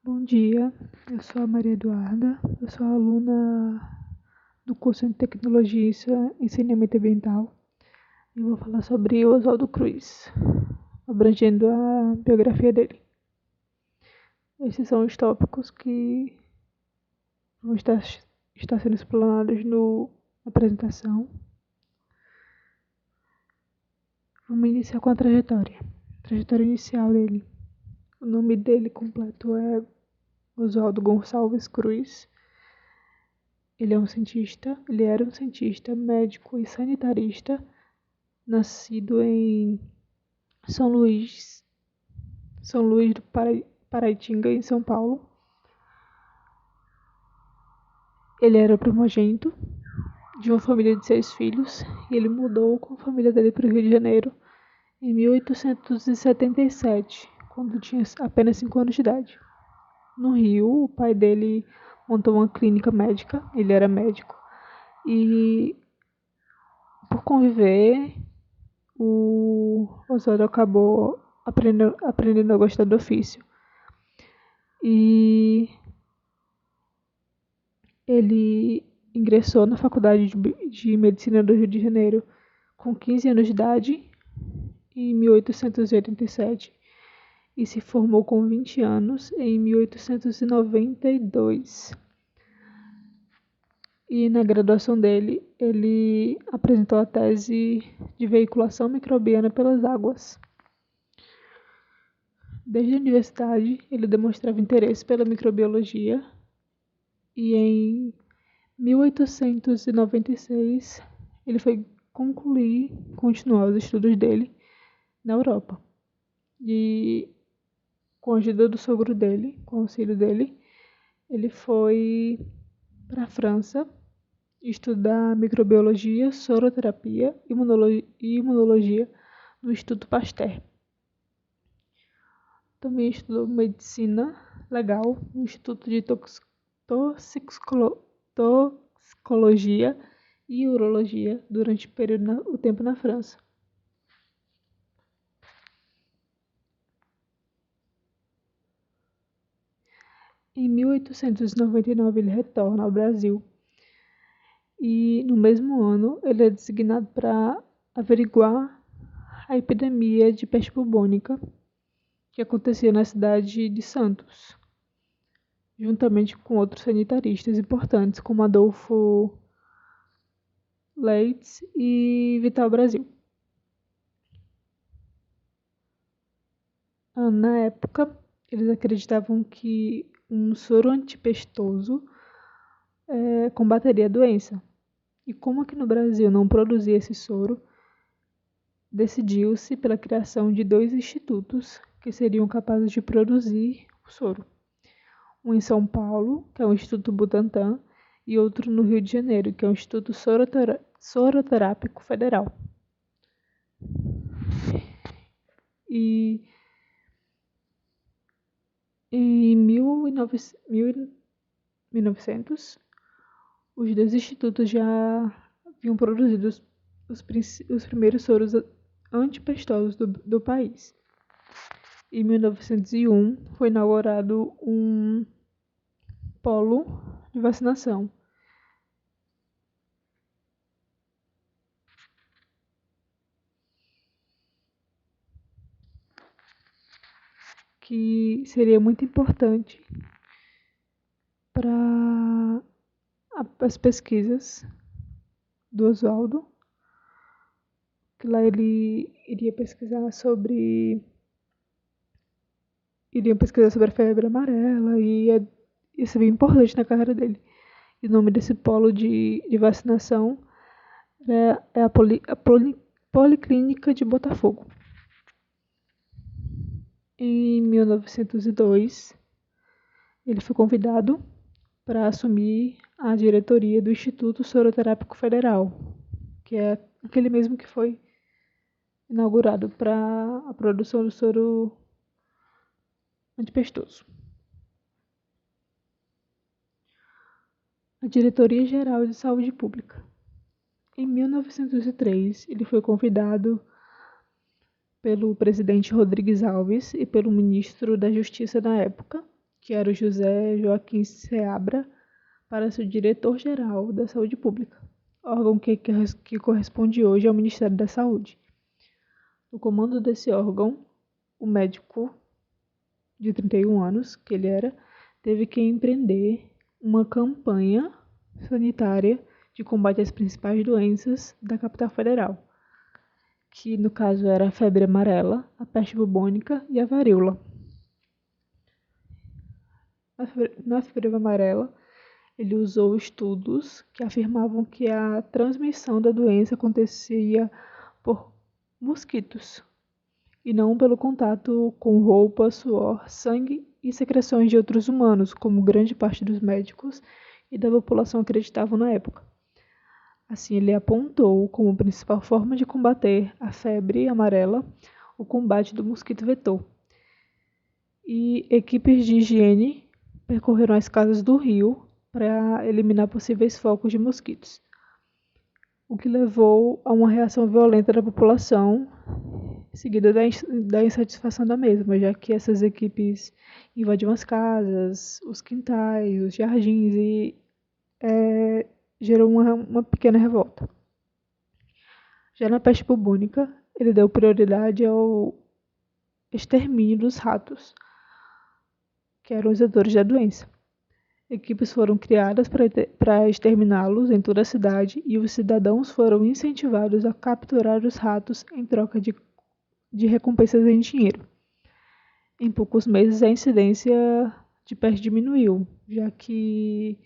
Bom dia, eu sou a Maria Eduarda, eu sou aluna do curso de Tecnologia e Saneamento Ambiental e vou falar sobre Oswaldo Cruz, abrangendo a biografia dele. Esses são os tópicos que vão estar sendo explanados na apresentação. Vamos iniciar com a trajetória inicial dele. O nome dele completo é Oswaldo Gonçalves Cruz. Ele era um cientista, médico e sanitarista, nascido em São Luís do Paraitinga, em São Paulo. Ele era o primogênito de uma família de 6 filhos e ele mudou com a família dele para o Rio de Janeiro em 1877, quando tinha apenas 5 anos de idade. No Rio, o pai dele montou uma clínica médica, ele era médico, e por conviver, o Oswaldo acabou aprendendo a gostar do ofício. E ele ingressou na Faculdade de Medicina do Rio de Janeiro com 15 anos de idade, em 1887, e se formou com 20 anos em 1892. E na graduação dele, ele apresentou a tese de veiculação microbiana pelas águas. Desde a universidade, ele demonstrava interesse pela microbiologia e em 1896 ele foi continuar os estudos dele na Europa. E com a ajuda do sogro dele, com o auxílio dele, ele foi para a França estudar microbiologia, soroterapia e imunologia no Instituto Pasteur. Também estudou medicina legal no Instituto de Toxicologia e Urologia durante o tempo na França. Em 1899 ele retorna ao Brasil e no mesmo ano ele é designado para averiguar a epidemia de peste bubônica que acontecia na cidade de Santos, juntamente com outros sanitaristas importantes como Adolfo Leitz e Vital Brasil. Na época, eles acreditavam que um soro antipestoso combateria a doença. E como aqui no Brasil não produzia esse soro, decidiu-se pela criação de 2 institutos que seriam capazes de produzir o soro. Um em São Paulo, que é o Instituto Butantan, e outro no Rio de Janeiro, que é o Instituto Soroterápico Federal. E em 1900, os 2 institutos já haviam produzido os primeiros soros antipestosos do país. Em 1901, foi inaugurado um polo de vacinação. Que seria muito importante para as pesquisas do Oswaldo, que lá ele iria pesquisar sobre a febre amarela e isso é bem importante na carreira dele. E o nome desse polo de vacinação é a Policlínica de Botafogo. Em 1902, ele foi convidado para assumir a diretoria do Instituto Soroterápico Federal, que é aquele mesmo que foi inaugurado para a produção do soro antipestoso. A Diretoria Geral de Saúde Pública. Em 1903, ele foi convidado pelo presidente Rodrigues Alves e pelo ministro da Justiça da época, que era o José Joaquim Seabra, para ser o diretor-geral da Saúde Pública, órgão que corresponde hoje ao Ministério da Saúde. No comando desse órgão, o médico de 31 anos, que ele era, teve que empreender uma campanha sanitária de combate às principais doenças da capital federal, que no caso era a febre amarela, a peste bubônica e a varíola. Na febre amarela, ele usou estudos que afirmavam que a transmissão da doença acontecia por mosquitos e não pelo contato com roupa, suor, sangue e secreções de outros humanos, como grande parte dos médicos e da população acreditavam na época. Assim, ele apontou como principal forma de combater a febre amarela o combate do mosquito vetor. E equipes de higiene percorreram as casas do Rio para eliminar possíveis focos de mosquitos, o que levou a uma reação violenta da população, seguida da insatisfação da mesma, já que essas equipes invadiam as casas, os quintais, os jardins e gerou uma pequena revolta. Já na peste bubônica, ele deu prioridade ao extermínio dos ratos, que eram os vetores da doença. Equipes foram criadas para exterminá-los em toda a cidade e os cidadãos foram incentivados a capturar os ratos em troca de recompensas em dinheiro. Em poucos meses, a incidência de peste diminuiu, já que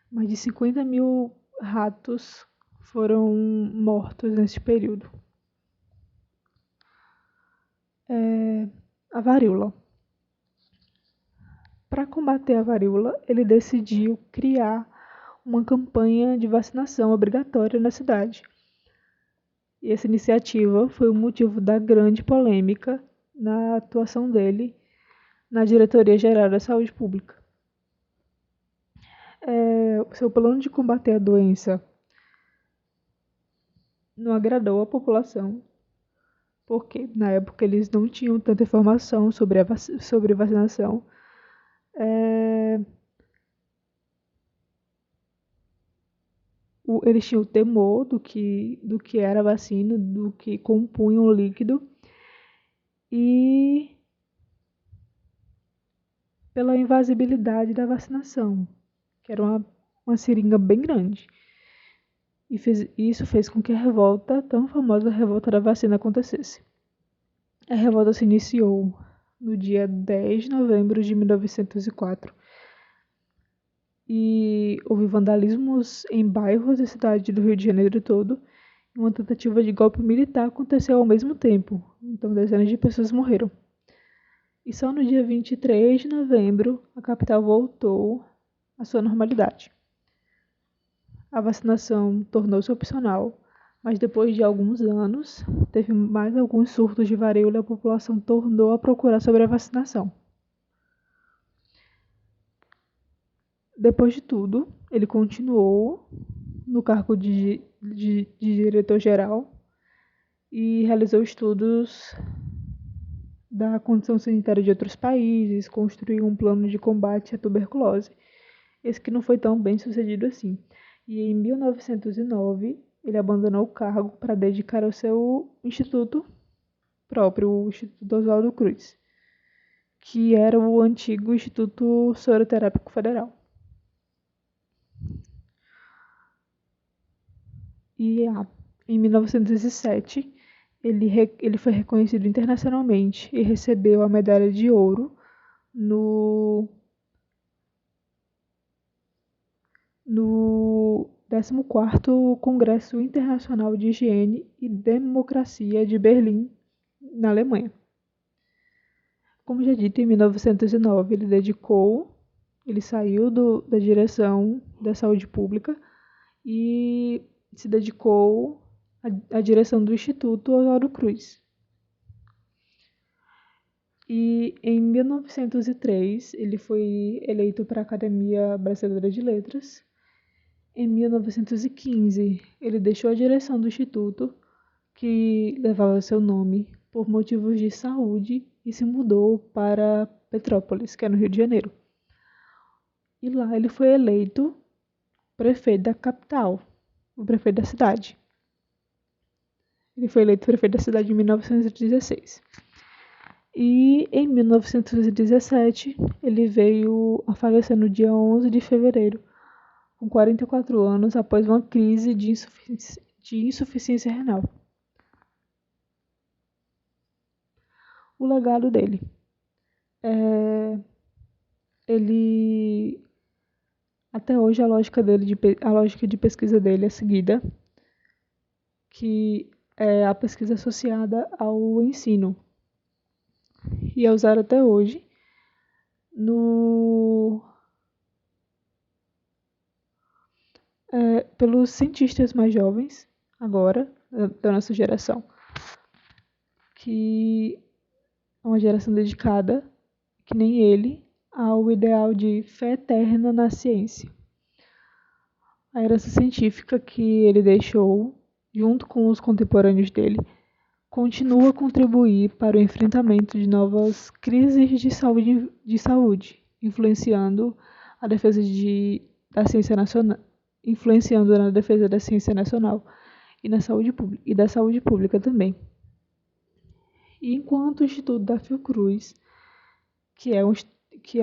mais de 50 mil ratos foram mortos nesse período. A varíola. Para combater a varíola, ele decidiu criar uma campanha de vacinação obrigatória na cidade. E essa iniciativa foi o motivo da grande polêmica na atuação dele na Diretoria Geral da Saúde Pública. O seu plano de combater a doença não agradou a população, porque na época eles não tinham tanta informação sobre vacinação. Eles tinham temor do que era a vacina, do que compunha o líquido, e pela invasibilidade da vacinação, que era uma seringa bem grande. E isso fez com que a revolta, tão famosa revolta da vacina, acontecesse. A revolta se iniciou no dia 10 de novembro de 1904 e houve vandalismos em bairros da cidade do Rio de Janeiro todo, e uma tentativa de golpe militar aconteceu ao mesmo tempo, então dezenas de pessoas morreram. E só no dia 23 de novembro a capital voltou à sua normalidade. A vacinação tornou-se opcional, mas depois de alguns anos, teve mais alguns surtos de varíola e a população tornou a procurar sobre a vacinação. Depois de tudo, ele continuou no cargo de diretor-geral e realizou estudos da condição sanitária de outros países, construiu um plano de combate à tuberculose, esse que não foi tão bem sucedido assim. E em 1909, ele abandonou o cargo para dedicar ao seu instituto próprio, o Instituto Oswaldo Cruz, que era o antigo Instituto Soroterápico Federal. E em 1907, ele foi reconhecido internacionalmente e recebeu a medalha de ouro no 14º Congresso Internacional de Higiene e Democracia de Berlim, na Alemanha. Como já dito, em 1909 ele saiu da direção da saúde pública e se dedicou à direção do Instituto Oswaldo Cruz. E em 1903 ele foi eleito para a Academia Brasileira de Letras. Em 1915 ele deixou a direção do instituto, que levava seu nome, por motivos de saúde, e se mudou para Petrópolis, que é no Rio de Janeiro. E lá ele foi eleito prefeito da capital, o prefeito da cidade. Ele foi eleito prefeito da cidade em 1916. E em 1917 ele veio a falecer no dia 11 de fevereiro, com 44 anos, após uma crise de insuficiência renal. O legado dele. Ele, até hoje, a lógica de pesquisa dele é seguida, que é a pesquisa associada ao ensino, e é usada até hoje pelos cientistas mais jovens, agora, da nossa geração, que é uma geração dedicada, que nem ele, ao ideal de fé eterna na ciência. A herança científica que ele deixou, junto com os contemporâneos dele, continua a contribuir para o enfrentamento de novas crises de saúde, influenciando a defesa da ciência nacional, influenciando na defesa da ciência nacional e da saúde pública também. E enquanto o Instituto da Fiocruz, que é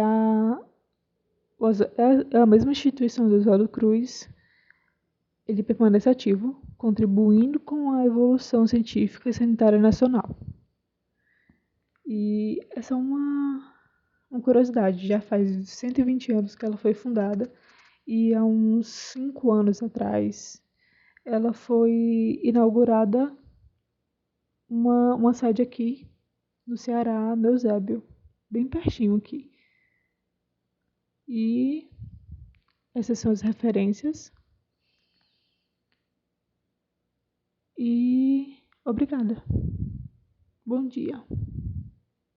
a mesma instituição do Oswaldo Cruz, ele permanece ativo, contribuindo com a evolução científica e sanitária nacional. E essa é uma curiosidade, já faz 120 anos que ela foi fundada, e há uns 5 anos atrás ela foi inaugurada uma sede aqui no Ceará, no Eusébio, bem pertinho aqui. E essas são as referências. E obrigada. Bom dia.